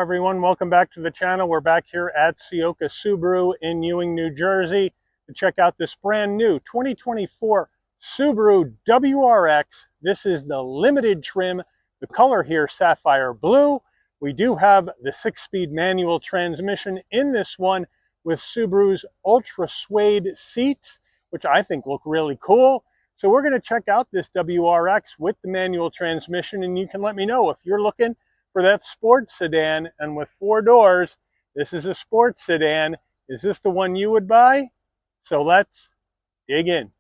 everyone, welcome back to the channel. We're back here at Ciocca Subaru in Ewing, New Jersey to check out this brand new 2024 Subaru WRX. This is the limited trim. The color here, sapphire blue. We do have the 6-speed manual transmission in this one with Subaru's ultra suede seats, which I think look really cool. So we're going to check out this WRX with the manual transmission, and you can let me know if you're looking for that sports sedan and with 4 doors. This is a sports sedan. Is this the one you would buy? So let's dig in.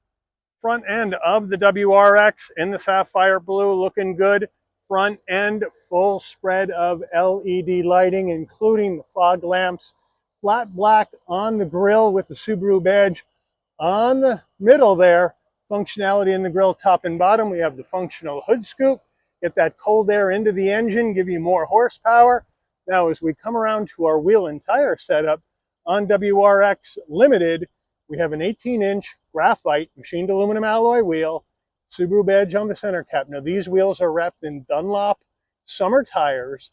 Front end of the WRX in the sapphire blue, looking good. Front end, full spread of LED lighting, including the fog lamps. Flat black on the grille with the Subaru badge on the middle there. Functionality in the grille, top and bottom. We have the functional hood scoop. Get that cold air into the engine, give you more horsepower. Now, as we come around to our wheel and tire setup on WRX Limited, we have an 18-inch graphite machined aluminum alloy wheel, Subaru badge on the center cap. Now, these wheels are wrapped in Dunlop summer tires,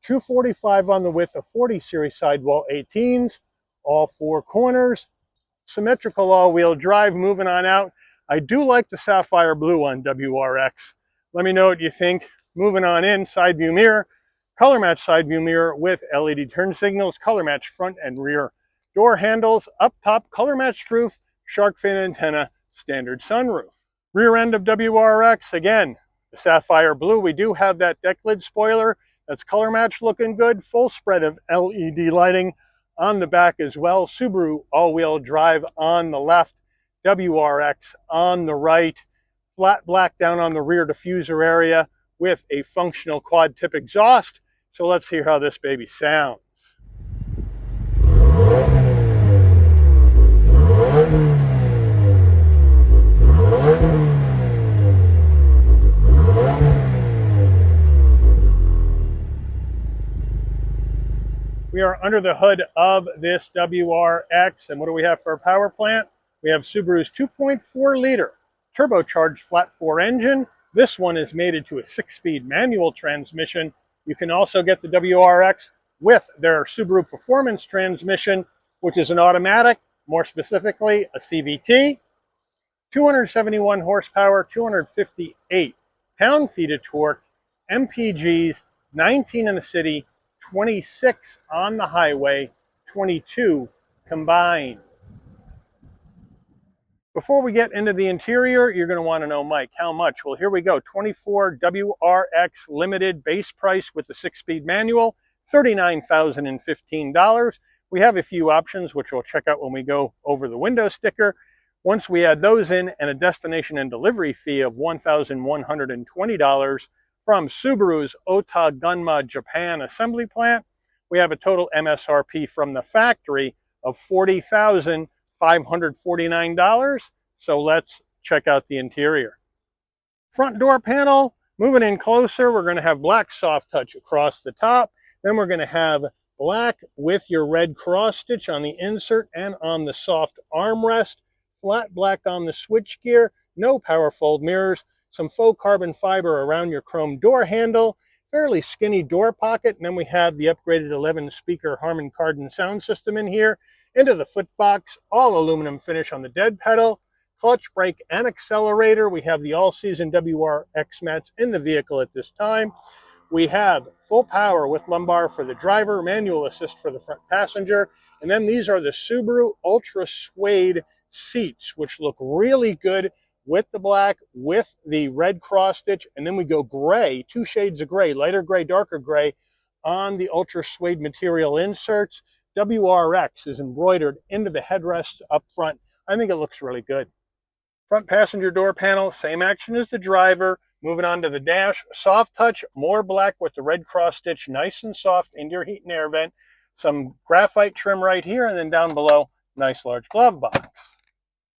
245 on the width of 40 series sidewall 18s, all 4 corners, symmetrical all-wheel drive. Moving on out, I do like the sapphire blue on WRX. Let me know what you think. Moving on in, side view mirror, color match side view mirror with LED turn signals, color match front and rear door handles, up top color matched roof, shark fin antenna, standard sunroof. Rear end of WRX, again, the sapphire blue. We do have that deck lid spoiler. That's color match, looking good. Full spread of LED lighting on the back as well. Subaru all-wheel drive on the left, WRX on the right. Flat black down on the rear diffuser area with a functional quad tip exhaust. So let's hear how this baby sounds. We are under the hood of this WRX, and what do we have for a power plant? We have Subaru's 2.4 liter turbocharged flat 4 engine. This one is mated to a 6-speed manual transmission. You can also get the WRX with their Subaru Performance transmission, which is an automatic, more specifically a CVT. 271 horsepower, 258 pound-feet of torque, MPGs, 19 in the city, 26 on the highway, 22 combined. Before we get into the interior, you're going to want to know, Mike, how much? Well, here we go. 24 WRX Limited base price with the 6-speed manual, $39,015. We have a few options, which we'll check out when we go over the window sticker. Once we add those in, and a destination and delivery fee of $1,120 from Subaru's Ota Gunma Japan assembly plant, we have a total MSRP from the factory of $40,549. So let's check out the interior. Front door panel, moving in closer, we're going to have black soft touch across the top. Then we're going to have black with your red cross stitch on the insert and on the soft armrest. Flat black on the switchgear, no power fold mirrors, some faux carbon fiber around your chrome door handle, fairly skinny door pocket, and then we have the upgraded 11-speaker Herman Kardon sound system in here. Into the footbox, all aluminum finish on the dead pedal, clutch, brake, and accelerator. We have the all-season WRX mats in the vehicle at this time. We have full power with lumbar for the driver, manual assist for the front passenger, and then these are the Subaru Ultra Suede seats, which look really good with the black, with the red cross stitch, and then we go gray, 2 shades of gray, lighter gray, darker gray, on the Ultra Suede material inserts. WRX is embroidered into the headrests up front. I think it looks really good. Front passenger door panel, same action as the driver. Moving on to the dash, soft touch, more black with the red cross stitch, nice and soft, indoor heat and air vent. Some graphite trim right here, and then down below, nice large glove box.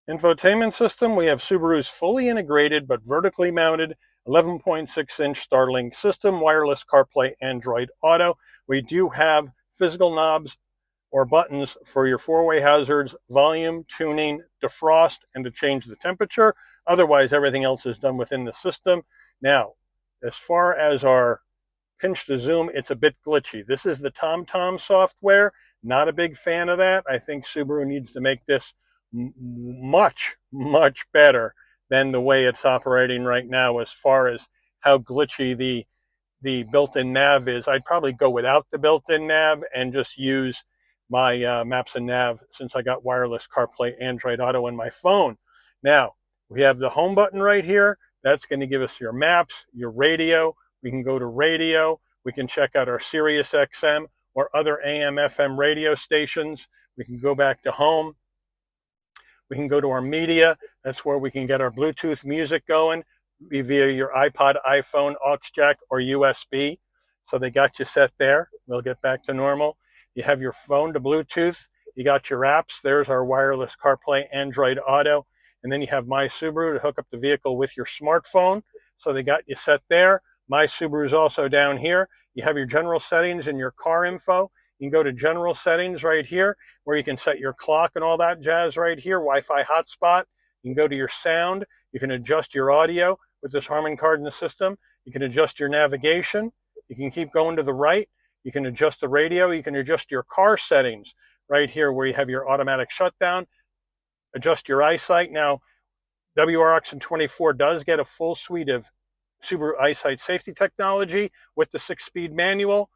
Infotainment system, we have Subaru's fully integrated but vertically mounted 11.6-inch Starlink system, wireless CarPlay, Android Auto. We do have physical knobs or buttons for your 4-way hazards, volume, tuning, defrost, and to change the temperature. Otherwise, everything else is done within the system. Now, as far as our pinch to zoom, it's a bit glitchy. This is the TomTom software. Not a big fan of that. I think Subaru needs to make this much, much better than the way it's operating right now as far as how glitchy the built-in nav is. I'd probably go without the built-in nav and just use my Maps and Nav, since I got wireless CarPlay Android Auto in my phone. Now, we have the home button right here. That's going to give us your maps, your radio. We can go to radio. We can check out our Sirius XM or other AM, FM radio stations. We can go back to home. We can go to our media. That's where we can get our Bluetooth music going via your iPod, iPhone, aux jack, or USB. So they got you set there. We'll get back to normal. You have your phone to Bluetooth. You got your apps. There's our wireless CarPlay Android Auto. And then you have My Subaru to hook up the vehicle with your smartphone. So they got you set there. My Subaru is also down here. You have your general settings and your car info. You can go to general settings right here, where you can set your clock and all that jazz right here, Wi-Fi hotspot. You can go to your sound. You can adjust your audio with this Herman card in the system. You can adjust your navigation. You can keep going to the right. You can adjust the radio. You can adjust your car settings right here, where you have your automatic shutdown. Adjust your eyesight. Now, WRX in 24 does get a full suite of Subaru eyesight safety technology with the 6-speed manual.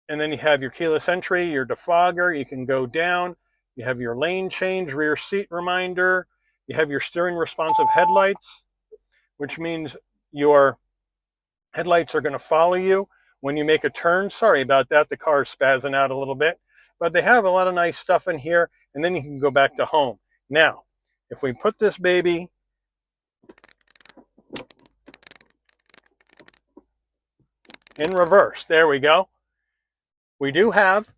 And then you have your keyless entry, your defogger. You can go down. You have your lane change, rear seat reminder. You have your steering responsive headlights, which means your headlights are going to follow you when you make a turn. Sorry about that. The car is spazzing out a little bit. But they have a lot of nice stuff in here. And then you can go back to home. Now, if we put this baby in reverse, there we go. We do have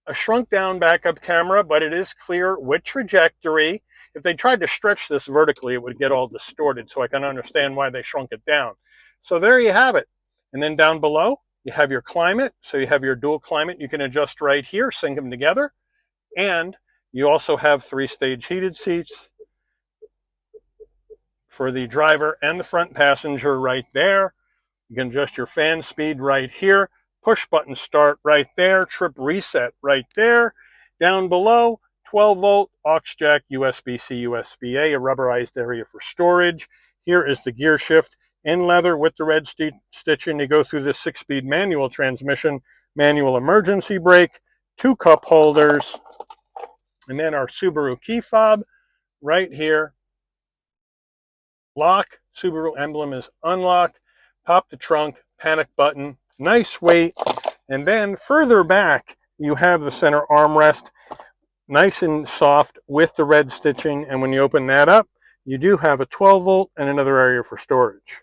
a shrunk down backup camera, but it is clear with trajectory. If they tried to stretch this vertically, it would get all distorted, so I can understand why they shrunk it down. So there you have it. And then down below, you have your climate. So you have your dual climate. You can adjust right here, sync them together. And you also have 3-stage heated seats for the driver and the front passenger right there. You can adjust your fan speed right here. Push button start right there. Trip reset right there. Down below, 12-volt aux jack, USB-C, USB-A, a rubberized area for storage. Here is the gear shift in leather with the red stitching to go through the 6-speed manual transmission, manual emergency brake, 2 cup holders, and then our Subaru key fob right here. Lock, Subaru emblem is unlocked. Pop the trunk, panic button, nice weight. And then further back, you have the center armrest, nice and soft with the red stitching. And when you open that up, you do have a 12-volt and another area for storage.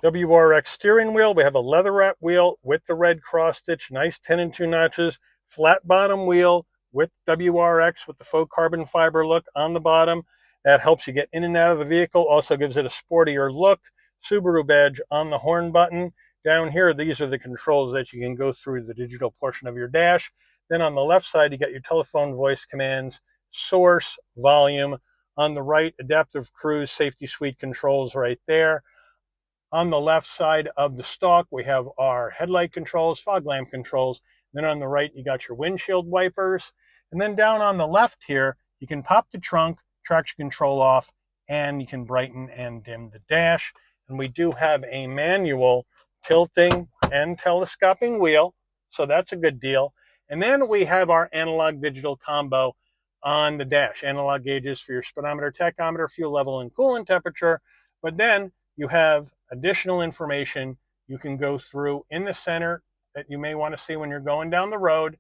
WRX steering wheel, we have a leather wrap wheel with the red cross stitch, nice 10 and 2 notches, flat bottom wheel with WRX with the faux carbon fiber look on the bottom. That helps you get in and out of the vehicle, also gives it a sportier look. Subaru badge on the horn button. Down here, these are the controls that you can go through the digital portion of your dash. Then on the left side, you got your telephone voice commands, source, volume. On the right, adaptive cruise safety suite controls right there. On the left side of the stalk, we have our headlight controls, fog lamp controls. Then on the right, you got your windshield wipers. And then down on the left here, you can pop the trunk, traction control off, and you can brighten and dim the dash. And we do have a manual tilting and telescoping wheel, so that's a good deal. And then we have our analog digital combo on the dash. Analog gauges for your speedometer, tachometer, fuel level, and coolant temperature. But then you have additional information you can go through in the center that you may want to see when you're going down the road.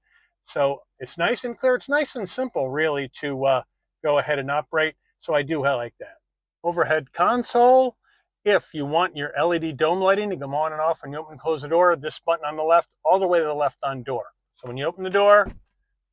So it's nice and clear. It's nice and simple, really, to go ahead and operate. So I do like that. Overhead console. If you want your LED dome lighting to come on and off when you open and close the door, this button on the left, all the way to the left on door. So when you open the door,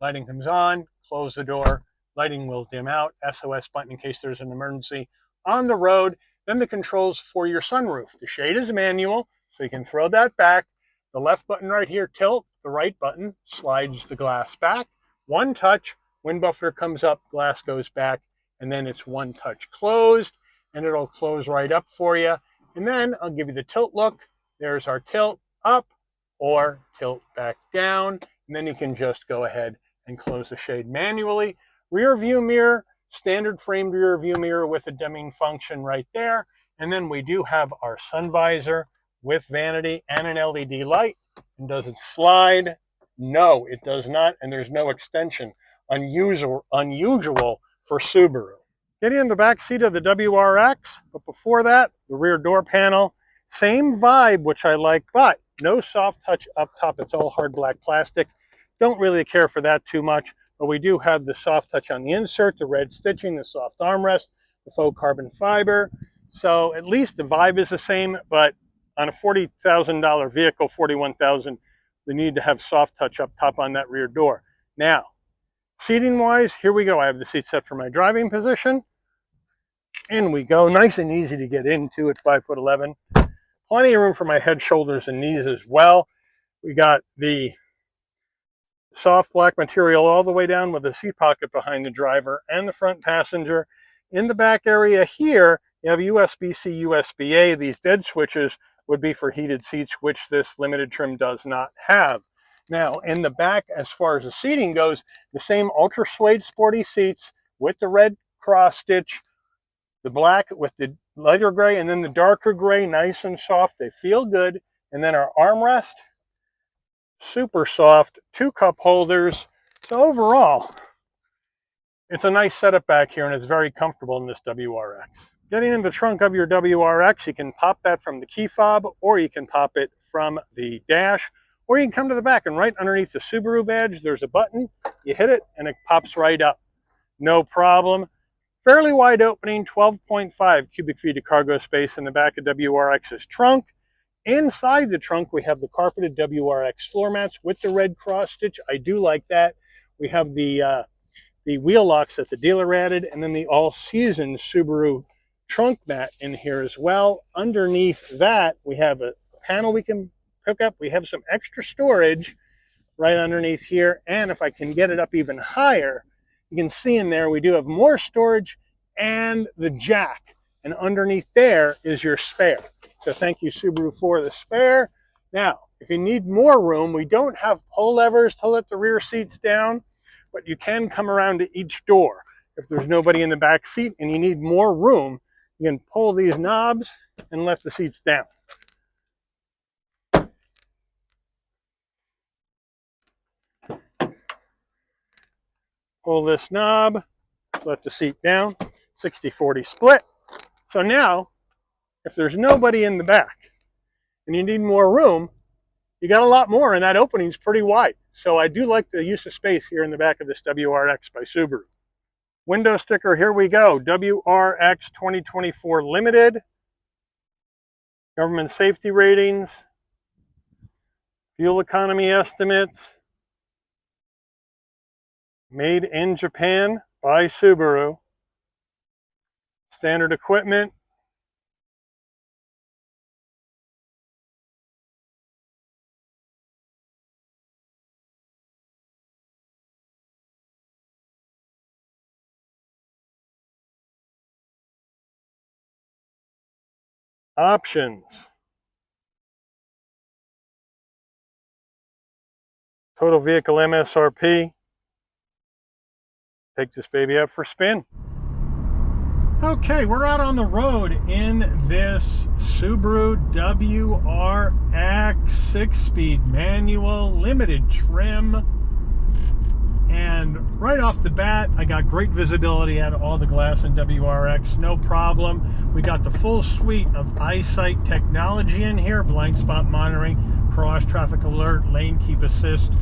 lighting comes on, close the door, lighting will dim out, SOS button in case there's an emergency on the road. Then the controls for your sunroof. The shade is manual, so you can throw that back. The left button right here, tilt. The right button slides the glass back. One touch, wind buffer comes up, glass goes back, and then it's one touch closed, and it'll close right up for you. And then I'll give you the tilt look. There's our tilt, up or tilt back down. And then you can just go ahead and close the shade manually. Rear view mirror, standard framed rear view mirror with a dimming function right there. And then we do have our sun visor with vanity and an LED light. And does it slide? No, it does not. And there's no extension. Unusual for Subaru. Getting in the back seat of the WRX, but before that, the rear door panel. Same vibe, which I like, but no soft touch up top. It's all hard black plastic. Don't really care for that too much, but we do have the soft touch on the insert, the red stitching, the soft armrest, the faux carbon fiber. So at least the vibe is the same, but on a $40,000 vehicle, $41,000, they need to have soft touch up top on that rear door. Now, seating wise, here we go. I have the seat set for my driving position. In we go, nice and easy to get into at 5'11". Plenty of room for my head, shoulders, and knees as well. We got the soft black material all the way down with a seat pocket behind the driver and the front passenger. In the back area here, you have USB-C, USB-A. These dead switches would be for heated seats, which this limited trim does not have. Now, in the back, as far as the seating goes, the same ultra suede sporty seats with the red cross stitch, the black with the lighter gray, and then the darker gray, nice and soft. They feel good. And then our armrest, super soft, 2 cup holders. So overall, it's a nice setup back here, and it's very comfortable in this WRX. Getting in the trunk of your WRX, you can pop that from the key fob, or you can pop it from the dash, or you can come to the back, and right underneath the Subaru badge, there's a button. You hit it, and it pops right up. No problem. Fairly wide opening, 12.5 cubic feet of cargo space in the back of WRX's trunk. Inside the trunk, we have the carpeted WRX floor mats with the red cross stitch. I do like that. We have the wheel locks that the dealer added, and then the all-season Subaru trunk mat in here as well. Underneath that, we have a panel we can hook up. We have some extra storage right underneath here, and if I can get it up even higher, you can see in there we do have more storage and the jack, and underneath there is your spare. So thank you, Subaru, for the spare. Now, if you need more room, we don't have pull levers to let the rear seats down, but you can come around to each door. If there's nobody in the back seat and you need more room, you can pull these knobs and let the seats down. Pull this knob, let the seat down, 60-40 split. So now, if there's nobody in the back and you need more room, you got a lot more, and that opening's pretty wide. So I do like the use of space here in the back of this WRX by Subaru. Window sticker, here we go. WRX 2024 Limited. Government safety ratings. Fuel economy estimates. Made in Japan by Subaru. Standard equipment. Options. Total vehicle MSRP. Take this baby out for a spin. Okay, we're out on the road in this Subaru WRX 6-speed manual limited trim. And right off the bat, I got great visibility out of all the glass in WRX, no problem. We got the full suite of eyesight technology in here, blind spot monitoring, cross traffic alert, lane keep assist,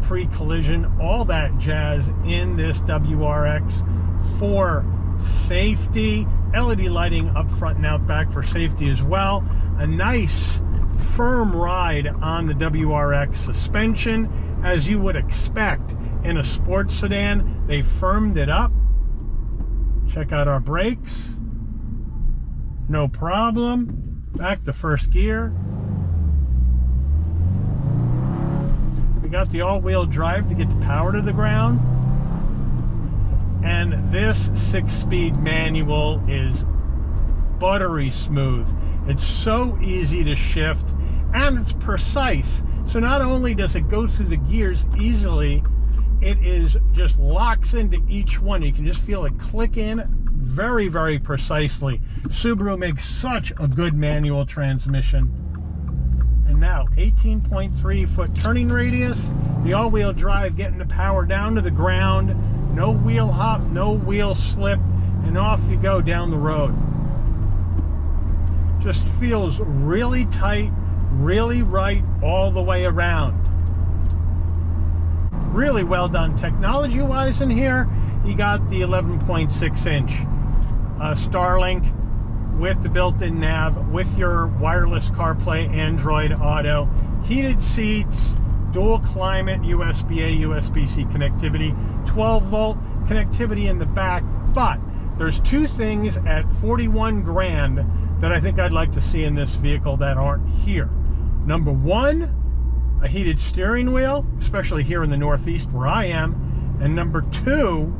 pre-collision, all that jazz in this WRX for safety. LED lighting up front and out back for safety as well. A nice firm ride on the WRX suspension, as you would expect in a sports sedan. They firmed it up. Check out our brakes. No problem. Back to first gear. We got the all-wheel drive to get the power to the ground. And this 6-speed manual is buttery smooth. It's so easy to shift, and it's precise. So not only does it go through the gears easily, it is just locks into each one. You can just feel it click in very, very precisely. Subaru makes such a good manual transmission. And now 18.3 foot turning radius, the all-wheel drive getting the power down to the ground, no wheel hop, no wheel slip, and off you go down the road. Just feels really tight, really right all the way around. Really well done technology wise in here. You got the 11.6 inch Starlink with the built-in nav, with your wireless CarPlay, Android Auto, heated seats, dual climate, USB-A, USB-C connectivity, 12 volt connectivity in the back. But there's two things at 41 grand that I think I'd like to see in this vehicle that aren't here. Number one, a heated steering wheel, especially here in the Northeast where I am. And number two,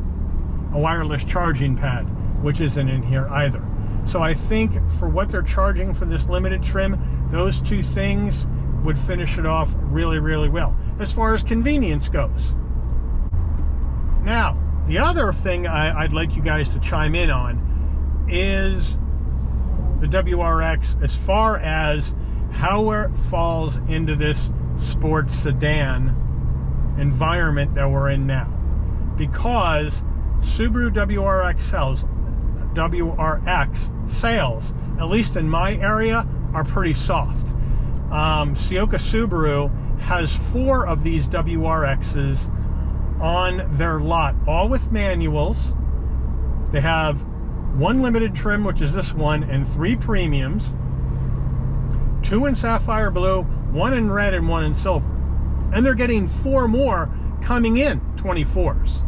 a wireless charging pad, which isn't in here either. So I think for what they're charging for this limited trim, those two things would finish it off really, really well as far as convenience goes. Now, the other thing I'd like you guys to chime in on is the WRX as far as how it falls into this sports sedan environment that we're in now. Because Subaru WRX sales, at least in my area, are pretty soft. Ciocca Subaru has 4 of these WRXs on their lot, all with manuals. They have 1 limited trim, which is this one, and 3 premiums, 2 in sapphire blue, 1 in red, and 1 in silver. And they're getting 4 more coming in, 24s.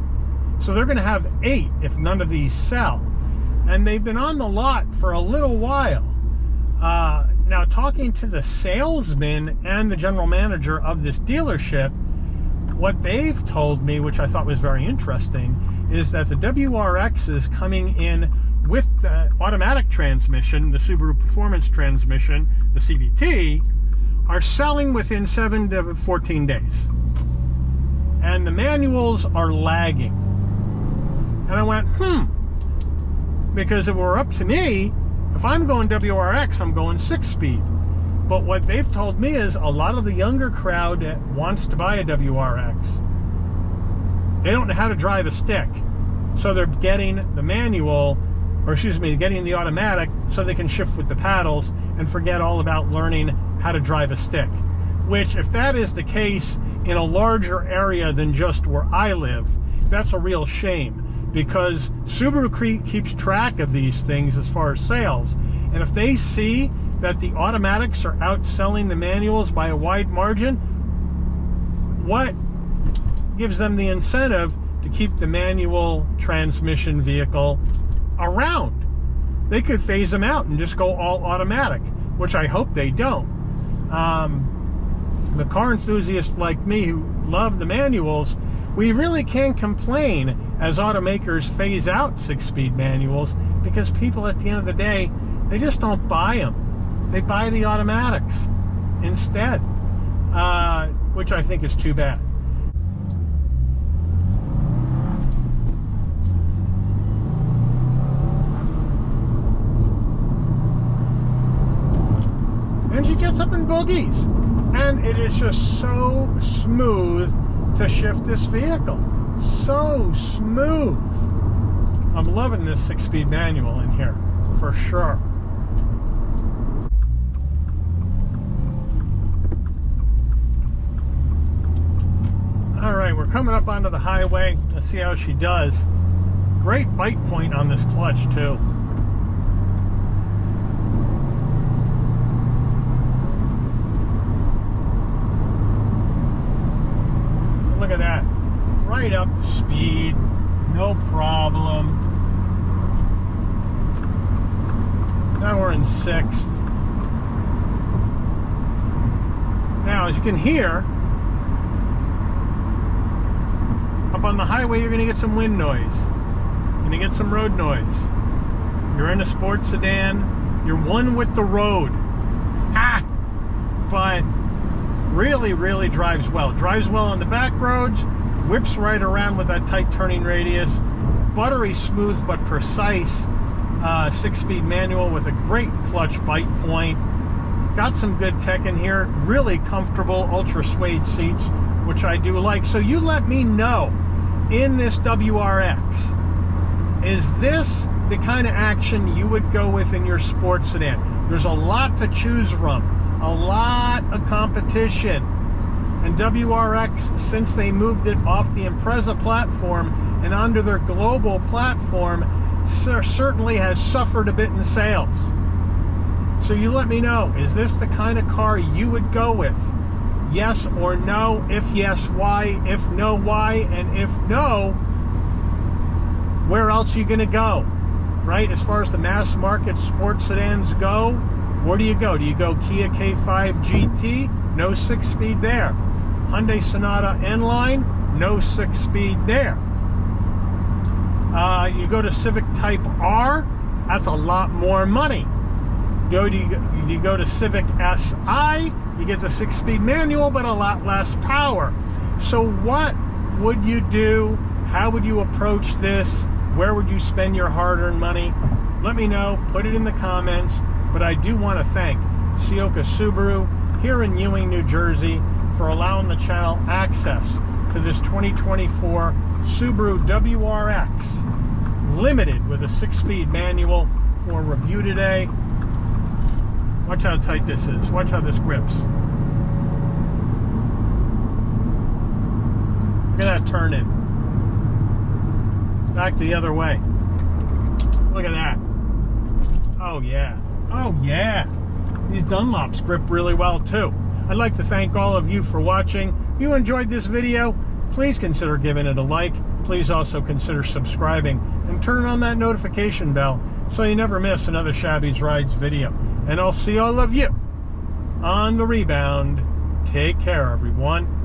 So they're going to have 8 if none of these sell. And they've been on the lot for a little while. Now, talking to the salesman and the general manager of this dealership, what they've told me, which I thought was very interesting, is that the WRX is coming in with the automatic transmission, the Subaru Performance transmission, the CVT, are selling within 7 to 14 days. And the manuals are lagging. And I went, because if it were up to me, if I'm going WRX, I'm going 6-speed. But what they've told me is a lot of the younger crowd that wants to buy a WRX, they don't know how to drive a stick. So they're getting the manual, or excuse me, getting the automatic so they can shift with the paddles and forget all about learning how to drive a stick. Which, if that is the case in a larger area than just where I live, that's a real shame. Because Subaru keeps track of these things as far as sales. And if they see that the automatics are outselling the manuals by a wide margin, what gives them the incentive to keep the manual transmission vehicle around? They could phase them out and just go all automatic, which I hope they don't. The car enthusiasts like me who love the manuals, we really can't complain as automakers phase out 6-speed manuals, because people at the end of the day, they just don't buy them. They buy the automatics instead, which I think is too bad. And she gets up in boogies, and it is just so smooth to shift this vehicle. So smooth. I'm loving this 6-speed manual in here, for sure. All right, we're coming up onto the highway. Let's see how she does. Great bite point on this clutch, too. Look at that. Right up to speed. No problem. Now we're in 6th. Now, as you can hear, up on the highway, you're going to get some wind noise. You're going to get some road noise. You're in a sports sedan. You're one with the road. Ah! but really, really drives well. Drives well on the back roads, whips right around with that tight turning radius. Buttery smooth but precise 6-speed manual with a great clutch bite point. Got some good tech in here. Really comfortable ultra suede seats, which I do like. So you let me know, in this WRX, is this the kind of action you would go with in your sports sedan? There's a lot to choose from, a lot of competition. And WRX, since they moved it off the Impreza platform and onto their global platform, certainly has suffered a bit in sales. So you let me know, is this the kind of car you would go with? Yes or no? If yes, why? If no, why? And if no, where else are you going to go? Right? As far as the mass market sports sedans go, where do you go? Do you go Kia K5 GT? No 6-speed there. Hyundai Sonata N-Line? No 6-speed there. You go to Civic Type R? That's a lot more money. You go to Civic SI? You get the 6-speed manual, but a lot less power. So what would you do? How would you approach this? Where would you spend your hard-earned money? Let me know. Put it in the comments. But I do want to thank Ciocca Subaru here in Ewing, New Jersey, for allowing the channel access to this 2024 Subaru WRX Limited with a 6-speed manual for review today. Watch how tight this is. Watch how this grips. Look at that turn in. Back the other way. Look at that. Oh yeah. Oh yeah. These Dunlops grip really well too. I'd like to thank all of you for watching. If you enjoyed this video, please consider giving it a like. Please also consider subscribing and turn on that notification bell so you never miss another Shabby's Rides video. And I'll see all of you on the rebound. Take care, everyone.